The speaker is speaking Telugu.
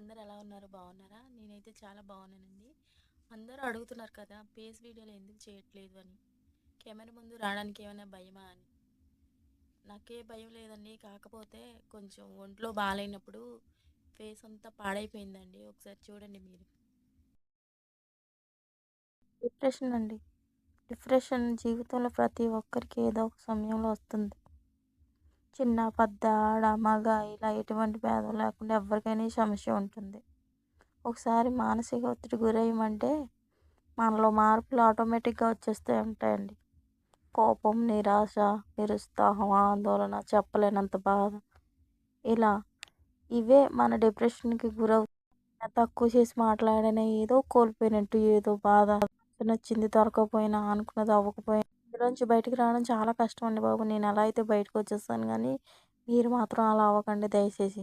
అందరూ ఎలా ఉన్నారు? బాగున్నారా? నేనైతే చాలా బాగున్నానండి. అందరూ అడుగుతున్నారు కదా! ఫేస్ వీడియోలు ఎందుకు చేయట్లేదు అని. కెమెరా ముందు రావడానికి ఏమైనా భయమా అని. నాకే భయం లేదండి. కాకపోతే కొంచెం ఒంట్లో బాలేనప్పుడు ఫేస్ అంతా పాడైపోయిందండి. ఒకసారి చూడండి మీరు. డిప్రెషన్ అండి. డిప్రెషన్ జీవితంలో ప్రతి ఒక్కరికి ఏదో ఒక సమయంలో వస్తుంది. చిన్న, పెద్ద, ఆడ, మగ ఇలా ఎటువంటి భేదం లేకుండా ఎవరికైనా ఈ సమస్య ఉంటుంది. ఒకసారి మానసిక ఒత్తిడి గురయ్యామంటే మనలో మార్పులు ఆటోమేటిక్‌గా వచ్చేస్తూ ఉంటాయండి. కోపం, నిరాశ, నిరుత్సాహం, ఆందోళన, చెప్పలేనంత బాధ ఇలా ఇవే మన డిప్రెషన్‌కి తక్కువ చేసి మాట్లాడిన ఏదో కోల్పోయినట్టు ఏదో బాధ, నచ్చింది దొరకకపోయినా, అనుకున్నది అవ్వకపోయినా ఇందులోంచి బయటికి రావడం చాలా కష్టం అండి బాబు. నేను ఎలా అయితే బయటకొచ్చేసాను గానీ, మీరు మాత్రం అలా అవ్వకండి దయచేసి.